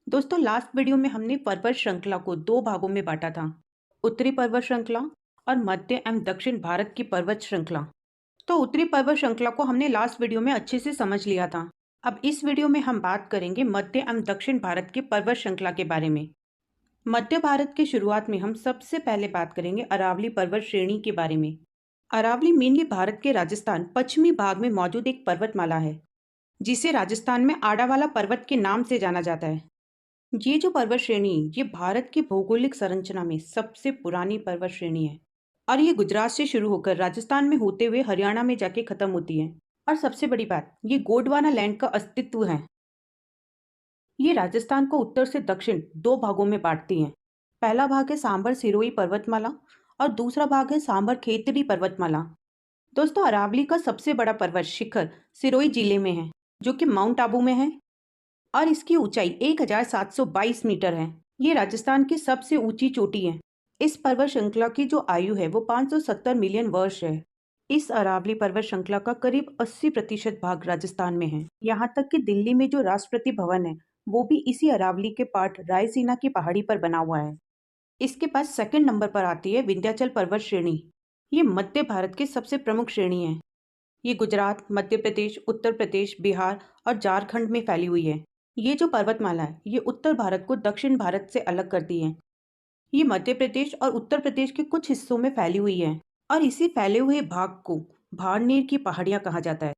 दोस्तों last video में हमने पर्वत श्रृंखला को दो भागों में बांटा था। उत्तरी पर्वत श्रृंखला और मध्य एवं दक्षिण भारत की पर्वत श्रृंखला। तो उत्तरी पर्वत श्रृंखला को हमने लास्ट वीडियो में अच्छे से समझ लिया था। अब इस वीडियो में हम बात करेंगे मध्य एवं दक्षिण भारत की पर्वत श्रृंखला के बारे में। मध्य भारत की शुरुआत में हम सबसे पहले बात करेंगे अरावली पर्वत श्रेणी के बारे में। अरावली मेनली भारत के राजस्थान पश्चिमी भाग में मौजूद एक पर्वतमाला है, जिसे राजस्थान में आडावाला पर्वत के नाम से जाना जाता है। ये जो पर्वत श्रेणी ये भारत की भौगोलिक संरचना में सबसे पुरानी पर्वत श्रेणी है और ये गुजरात से शुरू होकर राजस्थान में होते हुए हरियाणा में जाके खत्म होती है। और सबसे बड़ी बात, ये गोंडवाना लैंड का अस्तित्व है। ये राजस्थान को उत्तर से दक्षिण दो भागों में बांटती है। पहला भाग है सांबर सिरोही पर्वतमाला और दूसरा भाग है सांबर खेतड़ी पर्वतमाला। दोस्तों अरावली का सबसे बड़ा पर्वत शिखर सिरोही जिले में है, जो कि माउंट आबू में है और इसकी ऊंचाई 1722 मीटर है। ये राजस्थान की सबसे ऊंची चोटी है। इस पर्वत श्रृंखला की जो आयु है वो 570 मिलियन वर्ष है। इस अरावली पर्वत श्रृंखला का करीब 80% भाग राजस्थान में है। यहाँ तक कि दिल्ली में जो राष्ट्रपति भवन है वो भी इसी अरावली के पार्ट रायसीना की पहाड़ी पर बना हुआ है। इसके बाद सेकंड नंबर पर आती है विंध्याचल पर्वत श्रेणी। ये मध्य भारत की सबसे प्रमुख श्रेणी है। ये गुजरात, मध्य प्रदेश, उत्तर प्रदेश, बिहार और झारखंड में फैली हुई है। ये जो पर्वतमाला है ये उत्तर भारत को दक्षिण भारत से अलग करती है। ये मध्य प्रदेश और उत्तर प्रदेश के कुछ हिस्सों में फैली हुई है और इसी फैले हुए भाग को भाड़नेर की पहाड़ियां कहा जाता है।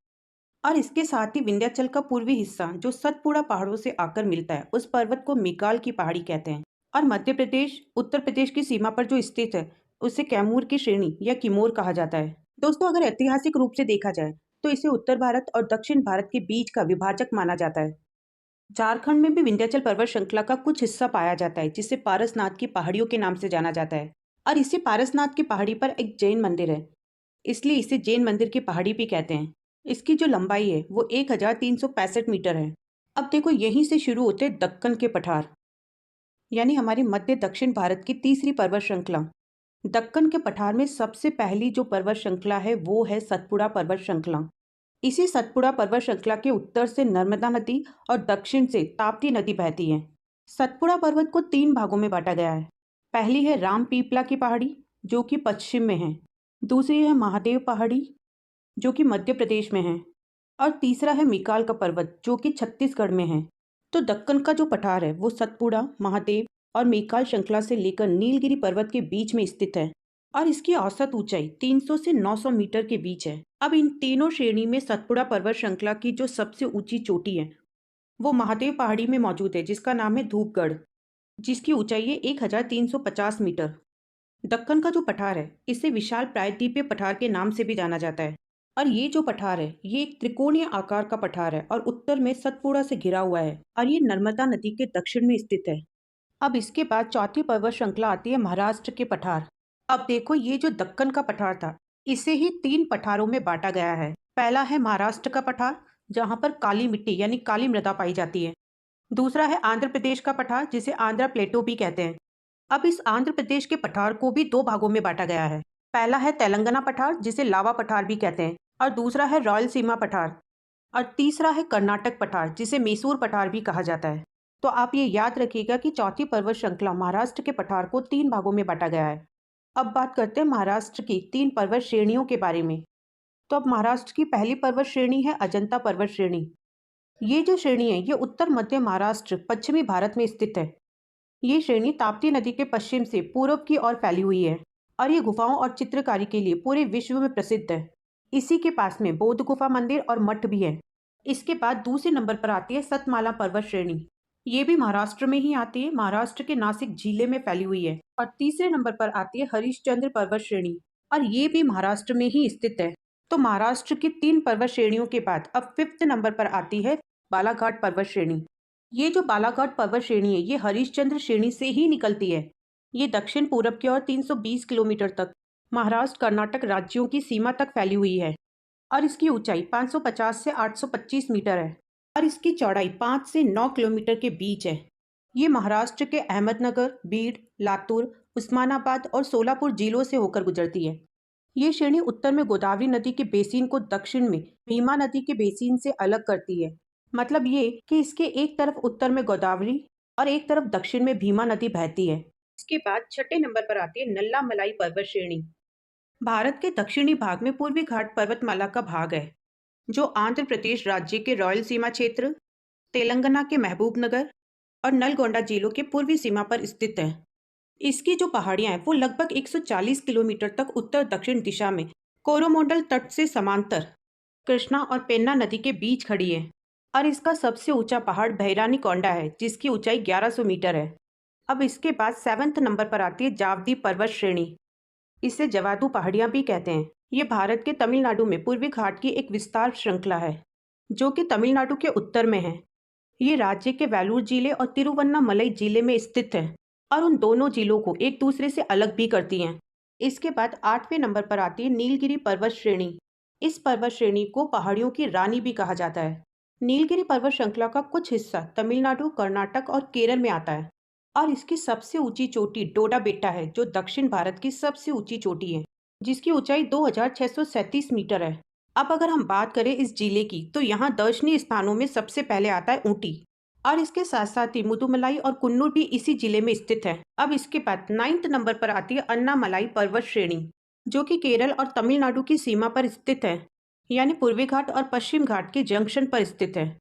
और इसके साथ ही विंध्याचल का पूर्वी हिस्सा जो सतपुड़ा पहाड़ों से आकर मिलता है उस पर्वत को मिकाल की पहाड़ी कहते हैं। और मध्य प्रदेश उत्तर प्रदेश की सीमा पर जो स्थित है उसे कैमूर की श्रेणी या किमोर कहा जाता है। दोस्तों अगर ऐतिहासिक रूप से देखा जाए तो इसे उत्तर भारत और दक्षिण भारत के बीच का विभाजक माना जाता है। झारखंड में भी विंध्याचल पर्वत श्रृंखला का कुछ हिस्सा पाया जाता है, जिसे पारसनाथ की पहाड़ियों के नाम से जाना जाता है। और इसी पारसनाथ की पहाड़ी पर एक जैन मंदिर है, इसलिए इसे जैन मंदिर की पहाड़ी भी कहते हैं। इसकी जो लंबाई है वो 1365 मीटर है। अब देखो यहीं से शुरू होते दक्कन के पठार, यानी हमारी मध्य दक्षिण भारत की तीसरी पर्वत श्रृंखला। दक्कन के पठार में सबसे पहली जो पर्वत श्रृंखला है वो है सतपुड़ा पर्वत श्रृंखला। इसी सतपुड़ा पर्वत श्रृंखला के उत्तर से नर्मदा नदी और दक्षिण से ताप्ती नदी बहती है। सतपुड़ा पर्वत को तीन भागों में बांटा गया है। पहली है राम पीपला की पहाड़ी जो कि पश्चिम में है, दूसरी है महादेव पहाड़ी जो कि मध्य प्रदेश में है और तीसरा है मिकाल का पर्वत जो कि छत्तीसगढ़ में है। तो दक्कन का जो पठार है वो सतपुड़ा, महादेव और मिकाल श्रृंखला से लेकर नीलगिरी पर्वत के बीच में स्थित है और इसकी औसत ऊंचाई 300 से 900 मीटर के बीच है। अब इन तीनों श्रेणी में सतपुड़ा पर्वत श्रृंखला की जो सबसे ऊंची चोटी है वो महादेव पहाड़ी में मौजूद है, जिसका नाम है धूपगढ़, जिसकी ऊंचाई है 1350 मीटर। दक्कन का जो पठार है इसे विशाल प्रायद्वीपीय पठार के नाम से भी जाना जाता है और ये जो पठार है ये एक त्रिकोणीय आकार का पठार है और उत्तर में सतपुड़ा से घिरा हुआ है और ये नर्मदा नदी के दक्षिण में स्थित है। अब इसके बाद चौथी पर्वत श्रृंखला आती है महाराष्ट्र के पठार। अब देखो ये जो दक्कन का पठार था इसे ही तीन पठारों में बांटा गया है। पहला है महाराष्ट्र का पठार जहां पर काली मिट्टी यानी काली मृदा पाई जाती है। दूसरा है आंध्र प्रदेश का पठार जिसे आंध्रा प्लेटो भी कहते हैं। अब इस आंध्र प्रदेश के पठार को भी दो भागों में बांटा गया है। पहला है तेलंगाना पठार जिसे लावा पठार भी कहते हैं और दूसरा है रायलसीमा पठार और तीसरा है कर्नाटक पठार जिसे मैसूर पठार भी कहा जाता है। तो आप ये याद रखिएगा कि चौथी पर्वत श्रृंखला महाराष्ट्र के पठार को तीन भागों में बांटा गया है। अब बात करते हैं महाराष्ट्र की तीन पर्वत श्रेणियों के बारे में। तो अब महाराष्ट्र की पहली पर्वत श्रेणी है अजंता पर्वत श्रेणी। ये जो श्रेणी है ये उत्तर मध्य महाराष्ट्र पश्चिमी भारत में स्थित है। ये श्रेणी ताप्ती नदी के पश्चिम से पूर्व की ओर फैली हुई है और ये गुफाओं और चित्रकारी के लिए पूरे विश्व में प्रसिद्ध है। इसी के पास में बौद्ध गुफा मंदिर और मठ भी है। इसके बाद दूसरे नंबर पर आती है सतमाला पर्वत श्रेणी। ये भी महाराष्ट्र में ही आती है, महाराष्ट्र के नासिक जिले में फैली हुई है। और तीसरे नंबर पर आती है हरिश्चंद्र पर्वत श्रेणी और ये भी महाराष्ट्र में ही स्थित है। तो महाराष्ट्र की तीन पर्वत श्रेणियों के बाद अब फिफ्थ नंबर पर आती है बालाघाट पर्वत श्रेणी। ये जो बालाघाट पर्वत श्रेणी है ये हरिश्चंद्र श्रेणी से ही निकलती है। ये दक्षिण पूरब की ओर 320 किलोमीटर तक महाराष्ट्र कर्नाटक राज्यों की सीमा तक फैली हुई है और इसकी ऊंचाई 550 से 825 मीटर है और इसकी चौड़ाई 5 से 9 किलोमीटर के बीच है। ये महाराष्ट्र के अहमदनगर, बीड, लातूर, उस्मानाबाद और सोलापुर जिलों से होकर गुजरती है। ये श्रेणी उत्तर में गोदावरी नदी के बेसिन को दक्षिण में भीमा नदी के बेसिन से अलग करती है। मतलब ये कि इसके एक तरफ उत्तर में गोदावरी और एक तरफ दक्षिण में भीमा नदी बहती है। इसके बाद छठे नंबर पर आती है नल्ला मलाई पर्वत श्रेणी। भारत के दक्षिणी भाग में पूर्वी घाट पर्वतमाला का भाग है, जो आंध्र प्रदेश राज्य के रॉयल सीमा क्षेत्र, तेलंगाना के महबूबनगर और नलगोंडा जिलों के पूर्वी सीमा पर स्थित है। इसकी जो पहाड़ियां हैं वो लगभग 140 किलोमीटर तक उत्तर दक्षिण दिशा में कोरोमंडल तट से समांतर कृष्णा और पेन्ना नदी के बीच खड़ी है। और इसका सबसे ऊंचा पहाड़ भैरानी कोंडा है, जिसकी ऊंचाई 1100 मीटर है। अब इसके बाद 7वें नंबर पर आती है जावदी पर्वत श्रेणी। इसे जवादू पहाड़ियां भी कहते हैं। ये भारत के तमिलनाडु में पूर्वी घाट की एक विस्तार श्रृंखला है, जो कि तमिलनाडु के उत्तर में है। ये राज्य के वेलूर जिले और तिरुवन्नामलई जिले में स्थित है और उन दोनों जिलों को एक दूसरे से अलग भी करती हैं। इसके बाद 8वें नंबर पर आती है नीलगिरी पर्वत श्रेणी। इस पर्वत श्रेणी को पहाड़ियों की रानी भी कहा जाता है। नीलगिरी पर्वत श्रृंखला का कुछ हिस्सा तमिलनाडु, कर्नाटक और केरल में आता है और इसकी सबसे ऊंची चोटी डोडा बेट्टा है, जो दक्षिण भारत की सबसे ऊंची चोटी है, जिसकी ऊंचाई 2637 मीटर है। अब अगर हम बात करें इस जिले की, तो यहाँ दर्शनीय स्थानों में सबसे पहले आता है ऊटी और इसके साथ साथ ही मुदुमलाई और कुन्नूर भी इसी जिले में स्थित है। अब इसके बाद 9वें नंबर पर आती है अन्नामलाई पर्वत श्रेणी, जो कि केरल और तमिलनाडु की सीमा पर स्थित है, यानी पूर्वी घाट और पश्चिम घाट के जंक्शन पर स्थित है।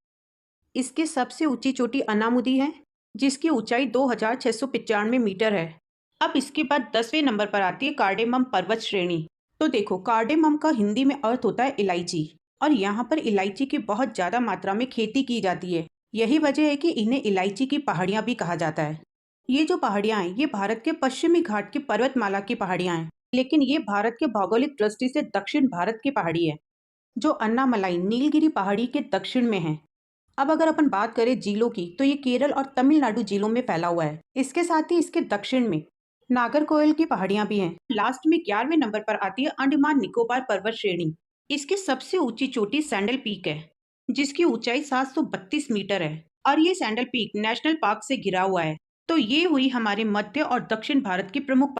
इसकी सबसे ऊंची चोटी अनामुदी है, जिसकी ऊंचाई 2695 मीटर है। अब इसके बाद 10वें नंबर पर आती है कार्डेमम पर्वत श्रेणी। तो देखो, कार्डेमम का हिंदी में अर्थ होता है इलायची और यहाँ पर इलायची की बहुत ज़्यादा मात्रा में खेती की जाती है। यही वजह है कि इन्हें इलायची की पहाड़ियाँ भी कहा जाता है। ये जो पहाड़ियाँ हैं, ये भारत के पश्चिमी घाट की पर्वतमाला की पहाड़ियाँ हैं, लेकिन ये भारत के भौगोलिक दृष्टि से दक्षिण भारत की पहाड़ी है, जो अन्नामलाई नीलगिरी पहाड़ी के दक्षिण में है। अब अगर अपन बात करें जिलों की, तो ये केरल और तमिलनाडु जिलों में फैला हुआ है। इसके साथ ही इसके दक्षिण में नागरकोइल की पहाड़ियां भी हैं। लास्ट में 11वें नंबर पर आती है अंडमान निकोबार पर्वत श्रेणी। इसकी सबसे ऊंची चोटी सैंडल पीक है, जिसकी ऊंचाई 732 मीटर है और ये सैंडल पीक नेशनल पार्क से घिरा हुआ है। तो ये हुई हमारे मध्य और दक्षिण भारत की प्रमुख